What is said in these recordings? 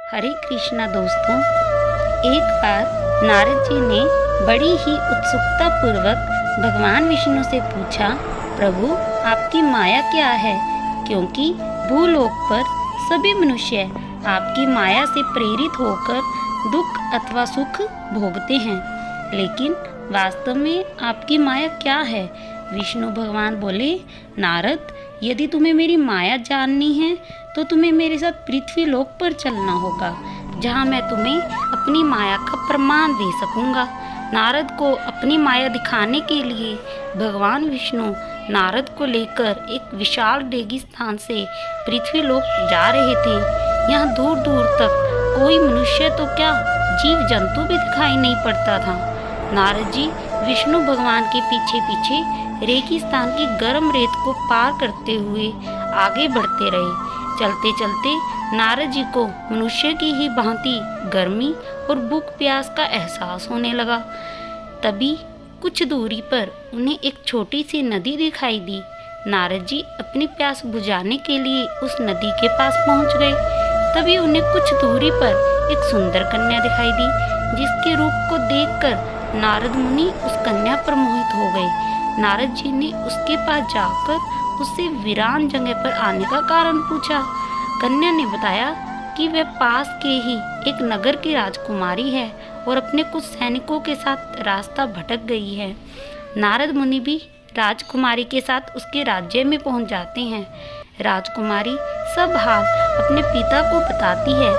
हरे कृष्णा दोस्तों। एक बार नारद जी ने बड़ी ही उत्सुकता पूर्वक भगवान विष्णु से पूछा, प्रभु आपकी माया क्या है? क्योंकि भूलोक पर सभी मनुष्य आपकी माया से प्रेरित होकर दुख अथवा सुख भोगते हैं, लेकिन वास्तव में आपकी माया क्या है? विष्णु भगवान बोले, नारद, यदि तुम्हें मेरी माया जाननी है तो तुम्हें मेरे साथ पृथ्वी लोक पर चलना होगा, जहाँ मैं तुम्हें अपनी माया का प्रमाण दे सकूंगा। नारद को अपनी माया दिखाने के लिए भगवान विष्णु नारद को लेकर एक विशाल रेगिस्तान से पृथ्वी लोक जा रहे थे। यहाँ दूर दूर तक कोई मनुष्य तो क्या, जीव जंतु भी दिखाई नहीं पड़ता था। नारद जी विष्णु भगवान के पीछे पीछे रेगिस्तान की गर्म रेत को पार करते हुए आगे बढ़ते रहे। चलते चलते नारद जी को मनुष्य की ही भांति गर्मी और भूख प्यास का एहसास होने लगा। तभी कुछ दूरी पर उन्हें एक छोटी सी नदी दिखाई दी। नारद जी अपनी प्यास बुझाने के लिए उस नदी के पास पहुंच गए। तभी उन्हें कुछ दूरी पर एक सुंदर कन्या दिखाई दी, जिसके रूप को देखकर नारद मुनि उस कन्या पर मोहित हो गए। नारद जी ने उसके पास जाकर उससे वीरान जगह पर आने का कारण पूछा। कन्या ने बताया कि वह पास के ही एक नगर की राजकुमारी है और अपने कुछ सैनिकों के साथ रास्ता भटक गई है। नारद मुनि भी राजकुमारी के साथ उसके राज्य में पहुंच जाते हैं। राजकुमारी सब हाल अपने पिता को बताती है।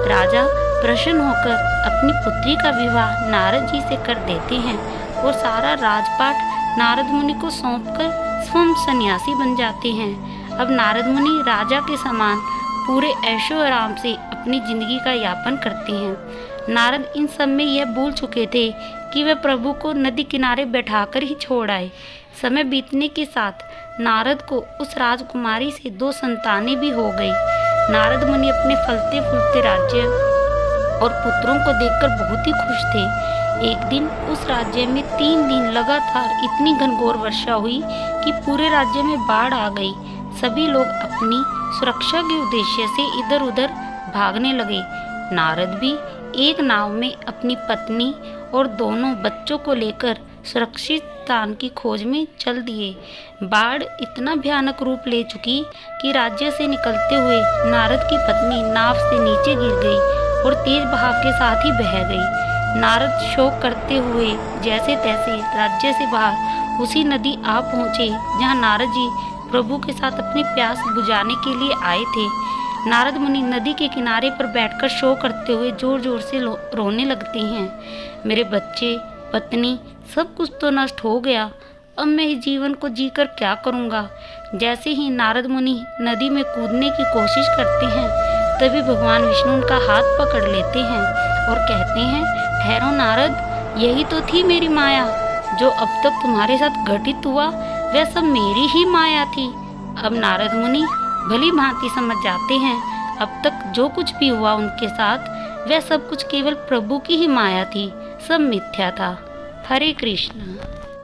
राजा प्रसन्न होकर अपनी पुत्री का विवाह नारद जी से कर देते हैं और सारा राजपाट नारद मुनि को सौंपकर स्वयं सन्यासी बन जाते हैं। अब नारद मुनि राजा के समान पूरे ऐशो आराम से अपनी जिंदगी का यापन करते हैं। नारद इन सब में यह भूल चुके थे कि वे प्रभु को नदी किनारे बैठाकर ही छोड़ आए। समय बीतने के साथ नारद को उस राजकुमारी से 2 संतानें भी हो गई। नारद मुनि अपने फलते फूलते राज्य और पुत्रों को देखकर बहुत ही खुश थे। एक दिन उस राज्य में 3 दिन लगातार इतनी घनघोर वर्षा हुई कि पूरे राज्य में बाढ़ आ गई। सभी लोग अपनी सुरक्षा के उद्देश्य से इधर उधर भागने लगे। नारद भी एक नाव में अपनी पत्नी और दोनों बच्चों को लेकर सुरक्षित स्थान की खोज में चल दिए। बाढ़ इतना भयानक रूप ले चुकी कि राज्य से निकलते हुए नारद की पत्नी नाव से नीचे गिर गई और तेज बहाव के साथ ही बह गई। नारद शोक करते हुए जैसे तैसे राज्य से बाहर उसी नदी आ पहुँचे जहाँ नारद जी प्रभु के साथ अपनी प्यास बुझाने के लिए आए थे। नारद मुनि नदी के किनारे पर बैठकर शोक करते हुए जोर जोर से रोने लगते हैं। मेरे बच्चे, पत्नी, सब कुछ तो नष्ट हो गया। अब मैं इस जीवन को जीकर क्या करूँगा? जैसे ही नारद मुनि नदी में कूदने की कोशिश करते हैं, तभी भगवान विष्णु उनका हाथ पकड़ लेते हैं और कहते हैं, ठहरो नारद, यही तो थी मेरी माया। जो अब तक तुम्हारे साथ घटित हुआ वह सब मेरी ही माया थी। अब नारद मुनि भली भांति समझ जाते हैं, अब तक जो कुछ भी हुआ उनके साथ वह सब कुछ केवल प्रभु की ही माया थी, सब मिथ्या था। हरे कृष्ण।